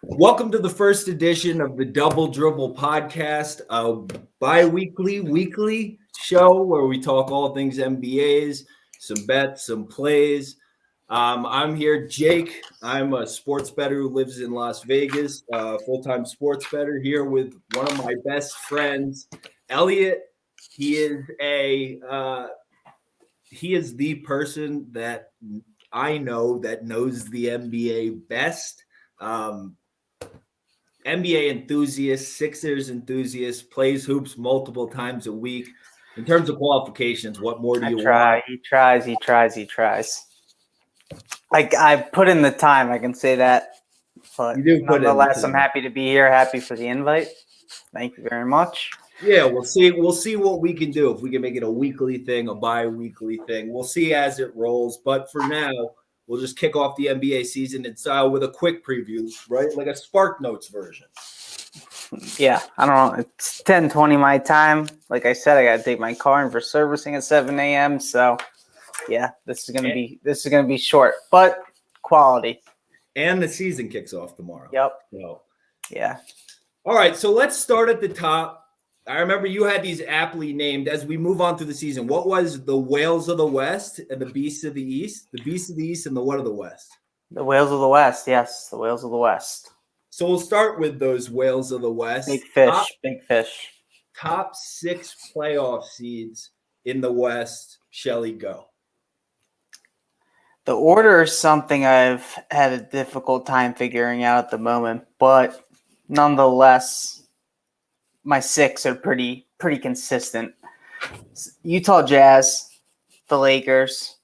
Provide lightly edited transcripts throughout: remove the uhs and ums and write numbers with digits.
Welcome to the first edition of the Double Dribble podcast, a weekly show where we talk all things NBAs, some bets, some plays. I'm here, Jake. I'm a sports bettor who lives in Las Vegas, full-time sports bettor here with one of my best friends, Elliot. He is the person that I know that knows the NBA best. NBA enthusiast, Sixers enthusiast, plays hoops multiple times a week. In terms of qualifications, what more do you want? He tries. I put in the time, I can say that. But You do put in the nonetheless, time. I'm happy to be here. Happy for the invite. Thank you very much. Yeah, we'll see. We'll see what we can do. If we can make it a weekly thing, a bi-weekly thing. We'll see as it rolls. But for now, we'll just kick off the NBA season with a quick preview, right? Like a Spark Notes version. Yeah, I don't know. It's 10:20 my time. Like I said, I got to take my car in for servicing at 7 a.m. So, yeah, this is gonna be short, but quality. And the season kicks off tomorrow. Yep. So, yeah. All right, so let's start at the top. I remember you had these aptly named as we move on through the season. What was the Whales of the West and the Beasts of the East? The Beasts of the East and the what of the West? The Whales of the West. Yes, the Whales of the West. So we'll start with those Whales of the West. Big fish. Top 6 playoff seeds in the West. Shelly, go. The order is something I've had a difficult time figuring out at the moment, but nonetheless, my 6 are pretty consistent. Utah Jazz, the Lakers,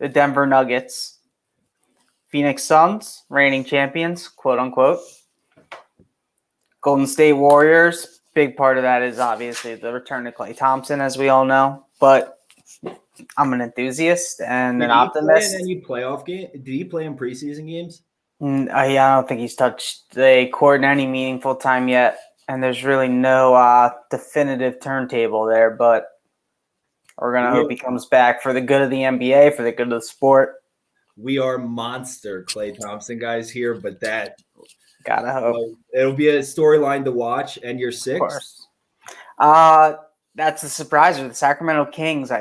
the Denver Nuggets, Phoenix Suns, reigning champions, quote unquote. Golden State Warriors, big part of that is obviously the return to Klay Thompson, as we all know, but I'm an enthusiast and an optimist. Did he play in any playoff game? Did he play in preseason games? I don't think he's touched the court in any meaningful time yet, and there's really no definitive turntable there, but we're going to hope he comes back for the good of the NBA, for the good of the sport. We are monster Klay Thompson guys here, but that gotta hope it'll be a storyline to watch. And your 6? Of course. That's the surpriser. The Sacramento Kings.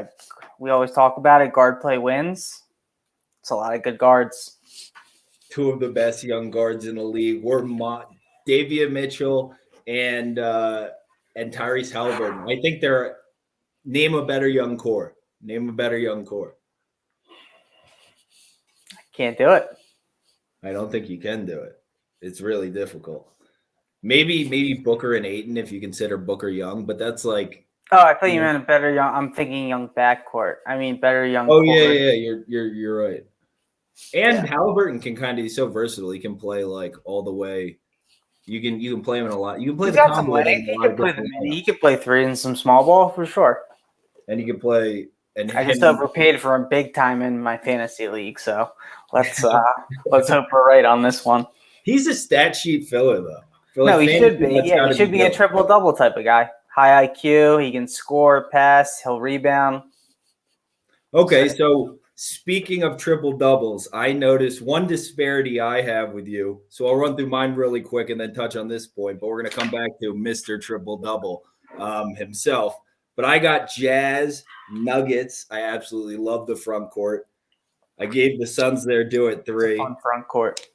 We always talk about it. Guard play wins. It's a lot of good guards. 2 of the best young guards in the league were Davion Mitchell and Tyrese Halliburton. I think they're name a better young core. Can't do it. I don't think you can do it. It's really difficult. Maybe Booker and Ayton if you consider Booker young, but that's like. Oh, I thought you meant a better young. I'm thinking young backcourt. I mean better young. Oh yeah. You're right. And Halliburton can kind of be so versatile. He can play like all the way. You can play him in a lot. You can play He's the got some combo. length. He can play the mini. He can play 3 and some small ball for sure. And he can play. And I just overpaid for him big time in my fantasy league, so let's hope we're right on this one. He's a stat sheet filler though. No, he should be. Yeah, he should be a triple-double type of guy. High IQ, he can score, pass, he'll rebound. Okay, so speaking of triple-doubles, I noticed one disparity I have with you. So I'll run through mine really quick and then touch on this point, but we're going to come back to Mr. Triple-Double himself. But I got Jazz, Nuggets. I absolutely love the front court. I gave the Suns their due at 3. Fun front court.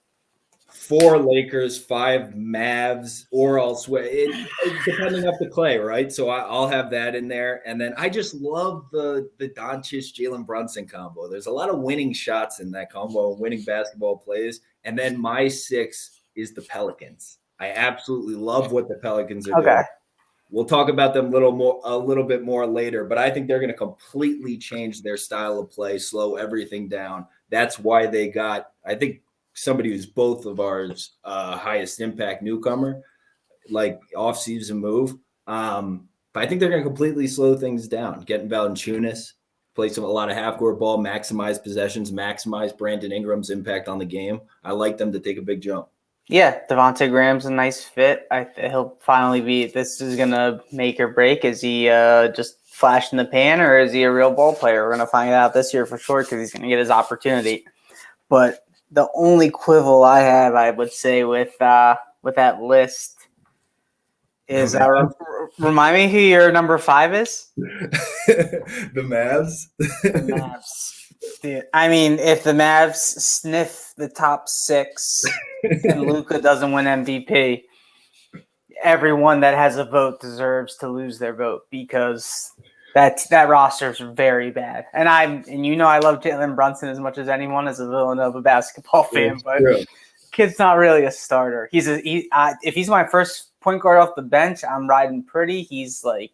4 Lakers, 5 Mavs, or I'll sway it depending up to Klay, right? So I'll have that in there. And then I just love the Doncic Jalen Brunson combo. There's a lot of winning shots in that combo, winning basketball plays. And then my 6 is the Pelicans. I absolutely love what the Pelicans are doing. We'll talk about them a little bit more later, but I think they're going to completely change their style of play, slow everything down. That's why they got, I think, somebody who's both of ours highest impact newcomer, like off-season move. But I think they're going to completely slow things down. Getting Valanciunas, play a lot of half-court ball, maximize possessions, maximize Brandon Ingram's impact on the game. I like them to take a big jump. Yeah, Devontae Graham's a nice fit. He'll finally be – this is going to make or break. Is he just flash in the pan or is he a real ball player? We're going to find out this year for sure because he's going to get his opportunity. But the only quibble I have, I would say, with that list is remind me who your number 5 is. The Mavs. The Mavs. Dude, I mean, if the Mavs sniff the top 6 and Luka doesn't win MVP, everyone that has a vote deserves to lose their vote because that roster is very bad. And I love Jalen Brunson as much as anyone as a Villanova basketball fan, but kid's not really a starter. If he's my first point guard off the bench, I'm riding pretty. He's like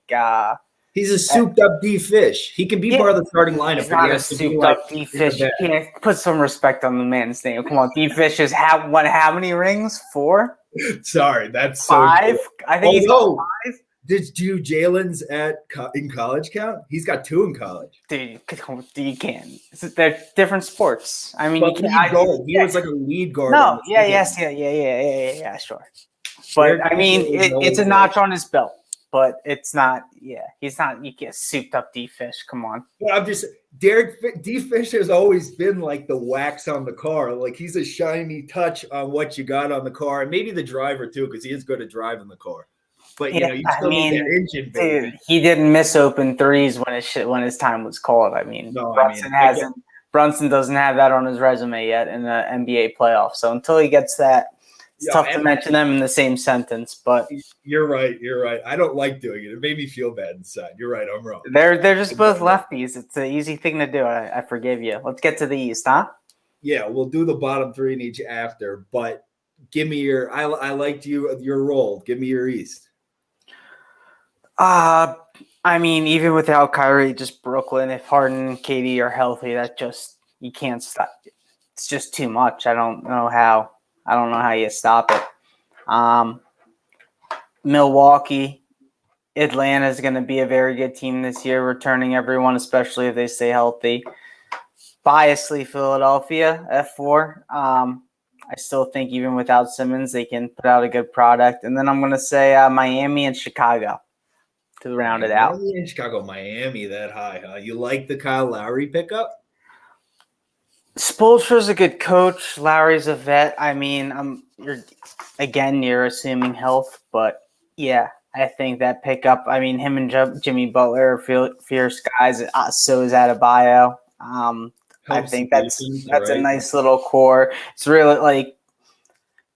he's a souped up D fish. He can be part of the starting lineup. He's not a souped up D fish. You can't put some respect on the man's name. Come on, D fish has how many rings? 4? Sorry, that's 5. So I think he's got 5. Did Jalen's in college count? He's got 2 in college. Dude, you can't. They're different sports. I mean, he was like a lead guard. No, yeah, sure. But I mean, it's a notch on his belt. But it's not. Yeah, he's not. You get souped up D fish. Come on. Well, I'm just Derek D fish has always been like the wax on the car. Like he's a shiny touch on what you got on the car, and maybe the driver too, because he is good at driving the car. But you still need that engine, baby. Dude, he didn't miss open threes when his time was called. I mean, Brunson doesn't have that on his resume yet in the NBA playoffs. So until he gets that, it's tough to mention them in the same sentence. But you're right. I don't like doing it. It made me feel bad inside. You're right. I'm wrong. They're just both lefties. It's an easy thing to do. I forgive you. Let's get to the East, huh? Yeah, we'll do the bottom 3 in each after. But give me your. I liked your role. Give me your East. I mean, even without Kyrie, just Brooklyn. If Harden and KD are healthy, you can't stop. It's just too much. I don't know how you stop it. Milwaukee, Atlanta is going to be a very good team this year, returning everyone, especially if they stay healthy. Biasly, Philadelphia, F4. I still think even without Simmons, they can put out a good product. And then I'm going to say Miami and Chicago to round it out. Miami and Chicago, Miami that high, huh? You like the Kyle Lowry pickup? Spoelstra's a good coach. Lowry's a vet. I mean, you're assuming health, but yeah, I think that pickup. I mean, him and Jimmy Butler are fierce guys. So is Adebayo. I think that's a nice little core. It's really like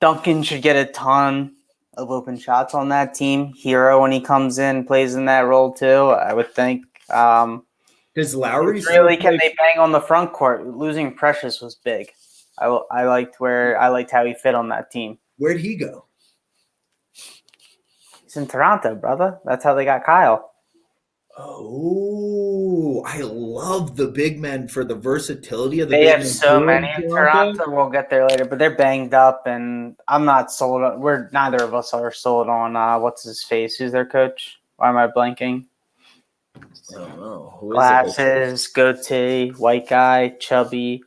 Duncan should get a ton of open shots on that team. Hero when he comes in plays in that role too. I would think. Does Lowry can they bang on the front court? Losing Precious was big. I liked how he fit on that team. Where'd he go? He's in Toronto, brother. That's how they got Kyle. Oh, I love the big men for the versatility of the big men. They have so many in Toronto. We'll get there later, but they're banged up, and I'm not sold on. Neither of us are sold on what's his face? Who's their coach? Why am I blanking? I don't know. Glasses, goatee, white guy, chubby.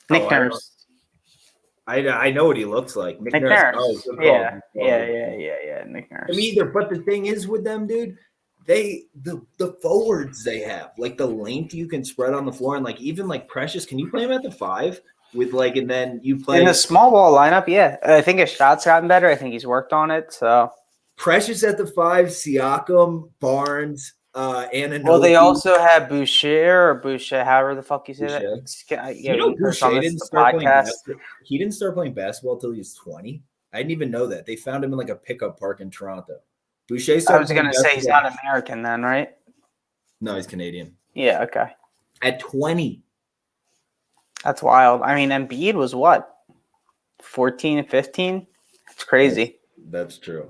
Nick Nurse. I know what he looks like. Nick Nurse. Yeah. Nick Nurse. But the thing is with them, dude, the forwards they have, like the length you can spread on the floor, and like even like Precious, can you play him at the 5 with like, and then you play in a small ball lineup? Yeah, I think his shot's gotten better. I think he's worked on it. So Precious at the 5, Siakam, Barnes, Anunoby. Well, they also have Boucher, however the fuck you say that. Boucher didn't start playing basketball. He didn't start playing basketball until he was 20. I didn't even know that. They found him in like a pickup park in Toronto. Boucher started. I was going to say he's not American then, right? No, he's Canadian. Yeah, okay. At 20. That's wild. I mean, Embiid was what? 14 and 15? It's crazy. That's true.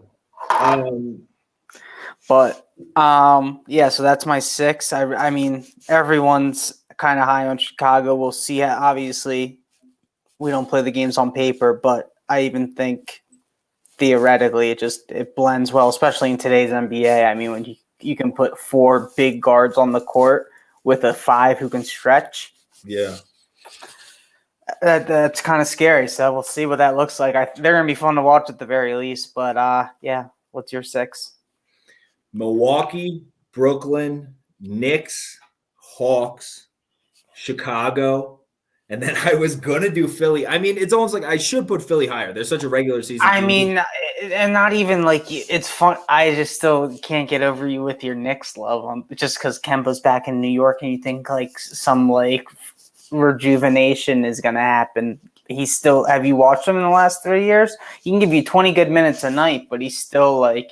So that's my 6. I mean, everyone's kind of high on Chicago. We'll see. Obviously, we don't play the games on paper, but I even think theoretically it blends well, especially in today's NBA. I mean, when you can put 4 big guards on the court with a 5 who can stretch. Yeah. That's kind of scary. So we'll see what that looks like. They're going to be fun to watch at the very least. But, what's your 6? Milwaukee, Brooklyn, Knicks, Hawks, Chicago, And then I was going to do Philly. I mean, it's almost like I should put Philly higher. They're such a regular season I team. mean, and not even like it's fun. I just still can't get over you with your Knicks love just because Kemba's back in New York and you think like some like rejuvenation is going to happen. He's still, have you watched him in the last 3 years? He can give you 20 good minutes a night, but he's still like,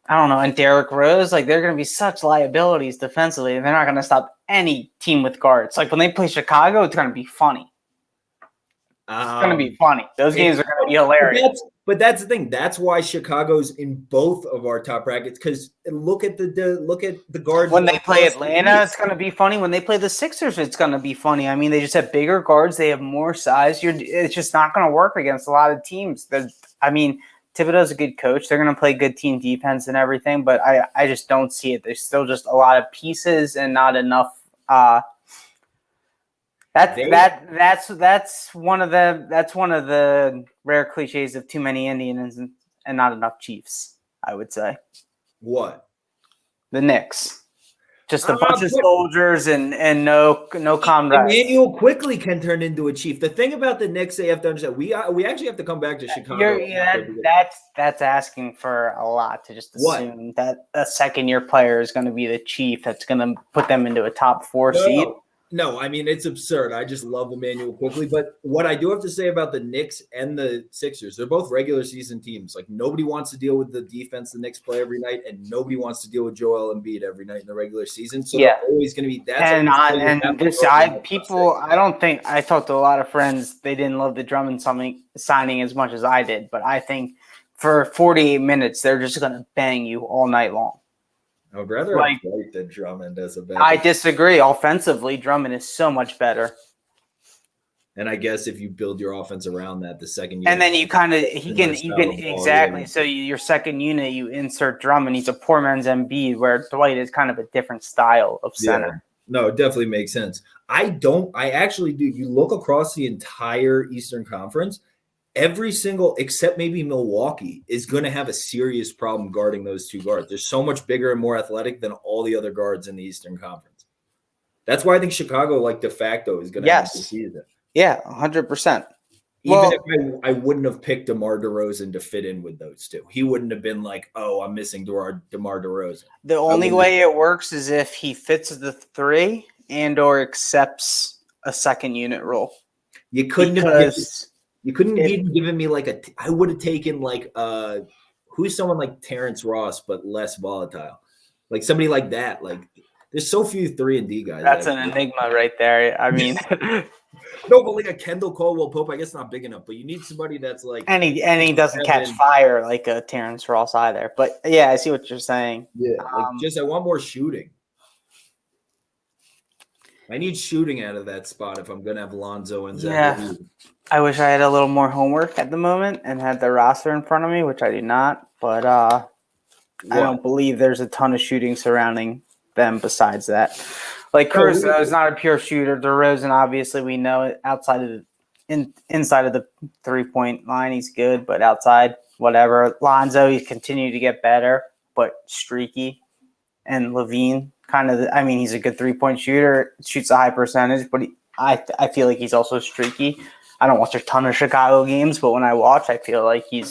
I don't know. And Derrick Rose, like they're going to be such liabilities defensively, and they're not going to stop any team with guards. Like when they play Chicago, it's going to be funny. It's going to be funny. Those games are going to be hilarious. But that's the thing. That's why Chicago's in both of our top brackets. Because look at the guards. When they play Atlanta, it's going to be funny. When they play the Sixers, it's going to be funny. I mean, they just have bigger guards. They have more size. It's just not going to work against a lot of teams. I mean, Thibodeau's a good coach. They're going to play good team defense and everything. But I just don't see it. There's still just a lot of pieces and not enough. That's one of the rare cliches of too many Indians and not enough Chiefs, I would say. What? The Knicks. Just a bunch of soldiers and no comrades. Emmanuel quickly can turn into a Chief. The thing about the Knicks, they have to understand, we actually have to come back to Chicago. That's asking for a lot to just assume that a second-year player is going to be the Chief that's going to put them into a top 4 seed. No, I mean, it's absurd. I just love Emmanuel quickly. But what I do have to say about the Knicks and the Sixers, they're both regular season teams. Like, nobody wants to deal with the defense the Knicks play every night, and nobody wants to deal with Joel Embiid every night in the regular season. So they're always going to be that. I talked to a lot of friends. They didn't love the Drummond signing as much as I did. But I think for 48 minutes, they're just going to bang you all night long. I would rather have Dwight than Drummond as a backup. I disagree. Offensively, Drummond is so much better. And I guess if you build your offense around that, the second year, and then you can exactly. So your second unit, you insert Drummond. He's a poor man's Embiid, where Dwight is kind of a different style of center. Yeah. No, it definitely makes sense. I actually do. You look across the entire Eastern Conference. Every single, except maybe Milwaukee, is going to have a serious problem guarding those two guards. They're so much bigger and more athletic than all the other guards in the Eastern Conference. That's why I think Chicago, like de facto, is going to have the season. Yeah, 100%. Even if I wouldn't have picked DeMar DeRozan to fit in with those two. He wouldn't have been like, oh, I'm missing DeMar DeRozan. The only way it works is if he fits the 3 and or accepts a second unit role. You couldn't have even given me like I would have taken like who's someone like Terrence Ross but less volatile, like somebody like that. Like there's so few 3 and D guys. That's an enigma right there. I mean, no, but like a Kendall Caldwell Pope, I guess not big enough. But you need somebody that's like and he doesn't catch fire like a Terrence Ross either. But yeah, I see what you're saying. Yeah, I want more shooting. I need shooting out of that spot if I'm going to have Lonzo and Zach. Yeah. I wish I had a little more homework at the moment and had the roster in front of me, which I do not. But I don't believe there's a ton of shooting surrounding them besides that. Like Caruso is not a pure shooter. DeRozan, obviously, we know it. Outside of inside of the 3-point line, he's good, but outside, whatever. Lonzo, he's continued to get better, but streaky. And Levine, he's a good 3-point shooter, shoots a high percentage, but I feel like he's also streaky. I don't watch a ton of Chicago games, but when I watch, I feel like he's